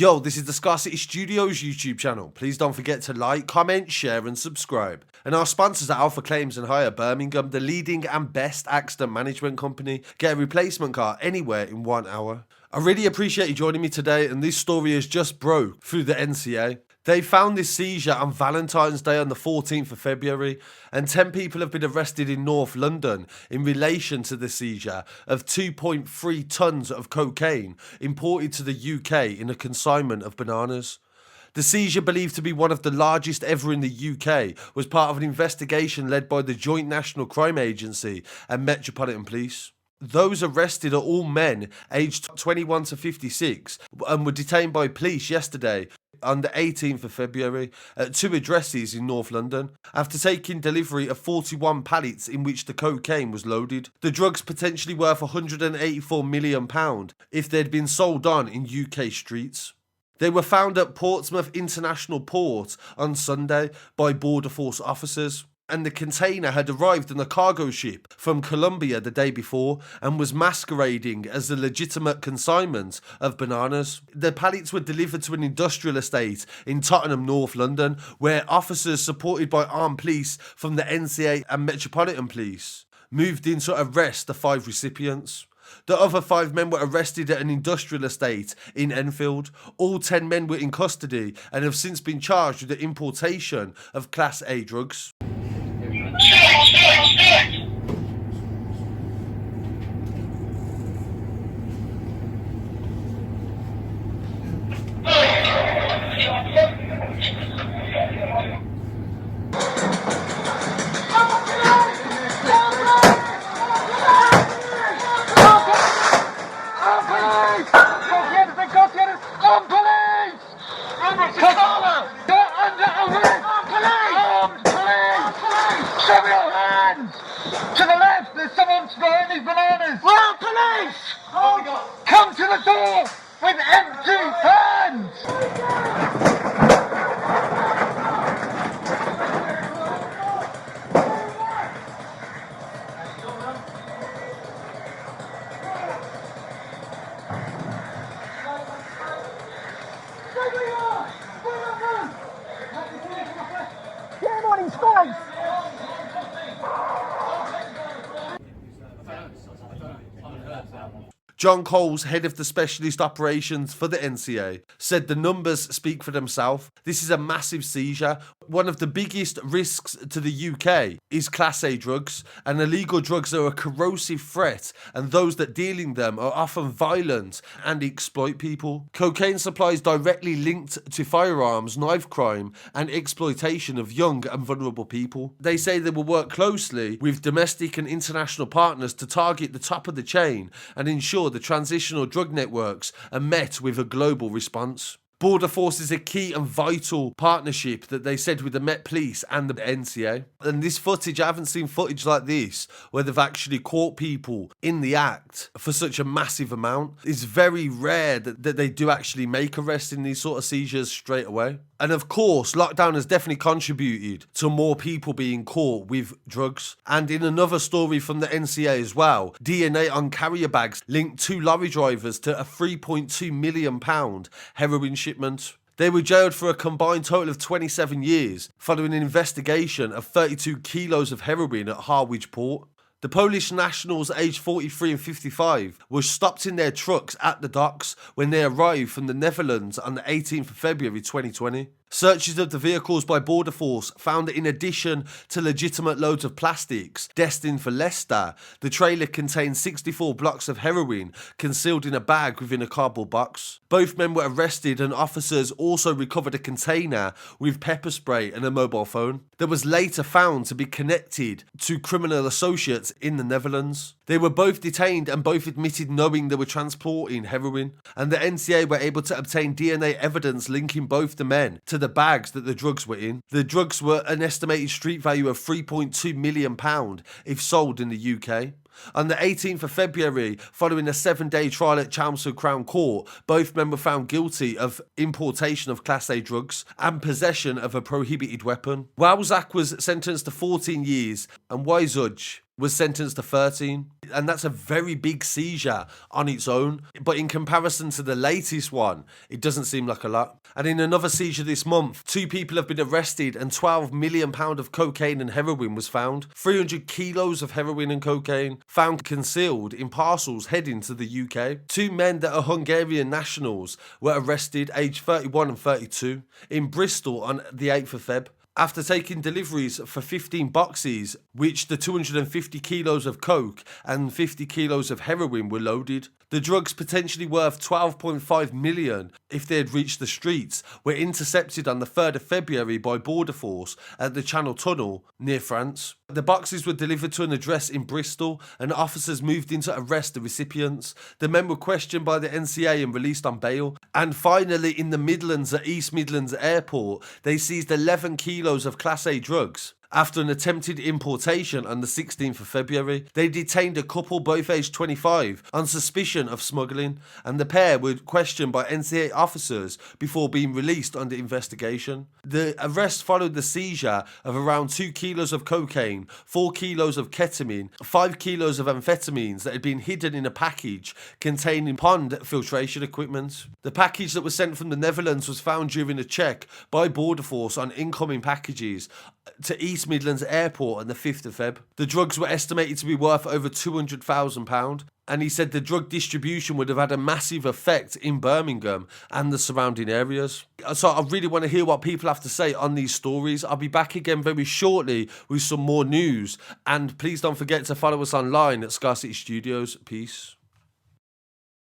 Yo, this is the Scarcity Studios YouTube channel. Please don't forget to like, comment, share and subscribe. And our sponsors are Alpha Claims and Hire Birmingham, the leading and best accident management company. Get a replacement car anywhere in 1 hour. I really appreciate you joining me today, and this story has just broke through the NCA. They found this seizure on Valentine's Day on the 14th of February, and 10 people have been arrested in North London in relation to the seizure of 2.3 tonnes of cocaine imported to the UK in a consignment of bananas. The seizure, believed to be one of the largest ever in the UK, was part of an investigation led by the Joint National Crime Agency and Metropolitan Police. Those arrested are all men aged 21 to 56 and were detained by police yesterday on the 18th of February at 2 addresses in North London after taking delivery of 41 pallets in which the cocaine was loaded. The drugs, potentially worth £184 million if they'd been sold on in UK streets. They were found at Portsmouth International Port on Sunday by Border Force officers, and the container had arrived on a cargo ship from Colombia the day before and was masquerading as a legitimate consignment of bananas. The pallets were delivered to an industrial estate in Tottenham, North London, where officers supported by armed police from the NCA and Metropolitan Police moved in to arrest the 5 recipients. The other 5 men were arrested at an industrial estate in Enfield. All 10 men were in custody and have since been charged with the importation of Class A drugs. To the left, there's someone spraying these bananas. We're on police! Come to the door with empty hands! Get him on his face! John Coles, head of the specialist operations for the NCA, said the numbers speak for themselves. This is a massive seizure. One of the biggest risks to the UK is Class A drugs, and illegal drugs are a corrosive threat, and those that deal in them are often violent and exploit people. Cocaine supply is directly linked to firearms, knife crime, and exploitation of young and vulnerable people. They say they will work closely with domestic and international partners to target the top of the chain and ensure the transitional drug networks are met with a global response. Border Force is a key and vital partnership that they said with the Met Police and the NCA. And this footage, I haven't seen footage like this where they've actually caught people in the act for such a massive amount. It's very rare that they do actually make arrests in these sort of seizures straight away. And of course, lockdown has definitely contributed to more people being caught with drugs. And in another story from the NCA as well, DNA on carrier bags linked 2 lorry drivers to a £3.2 million heroin shipment. They were jailed for a combined total of 27 years following an investigation of 32 kilos of heroin at Harwich Port. The Polish nationals aged 43 and 55 were stopped in their trucks at the docks when they arrived from the Netherlands on the 18th of February 2020. Searches of the vehicles by Border Force found that in addition to legitimate loads of plastics destined for Leicester, the trailer contained 64 blocks of heroin concealed in a bag within a cardboard box. Both men were arrested, and officers also recovered a container with pepper spray and a mobile phone that was later found to be connected to criminal associates in the Netherlands. They were both detained and both admitted knowing they were transporting heroin, and the NCA were able to obtain DNA evidence linking both the men to the bags that the drugs were in. The drugs were an estimated street value of £3.2 million if sold in the UK. On the 18th of February, following a 7-day trial at Chelmsford Crown Court, both men were found guilty of importation of Class A drugs and possession of a prohibited weapon. Walzak was sentenced to 14 years and Wyzuj was sentenced to 13. And that's a very big seizure on its own. But in comparison to the latest one, it doesn't seem like a lot. And in another seizure this month, 2 people have been arrested and £12 million of cocaine and heroin was found. 300 kilos of heroin and cocaine found concealed in parcels heading to the UK. 2 men that are Hungarian nationals were arrested, aged 31 and 32, in Bristol on the 8th of Feb. After taking deliveries for 15 boxes, which the 250 kilos of coke and 50 kilos of heroin were loaded. The drugs, potentially worth 12.5 million if they had reached the streets, were intercepted on the 3rd of February by Border Force at the Channel Tunnel near France. The boxes were delivered to an address in Bristol and officers moved in to arrest the recipients. The men were questioned by the NCA and released on bail. And finally, in the Midlands at East Midlands Airport, they seized 11 kilos of Class A drugs. After an attempted importation on the 16th of February, they detained a couple, both aged 25, on suspicion of smuggling, and the pair were questioned by NCA officers before being released under investigation. The arrest followed the seizure of around 2 kilos of cocaine, 4 kilos of ketamine, 5 kilos of amphetamines that had been hidden in a package containing pond filtration equipment. The package that was sent from the Netherlands was found during a check by Border Force on incoming packages to East Midlands Airport on the 5th of Feb. The drugs were estimated to be worth over £200,000, and he said the drug distribution would have had a massive effect in Birmingham and the surrounding areas. So I really want to hear what people have to say on these stories. I'll be back again very shortly with some more news, and please don't forget to follow us online at Scarcity Studios. Peace.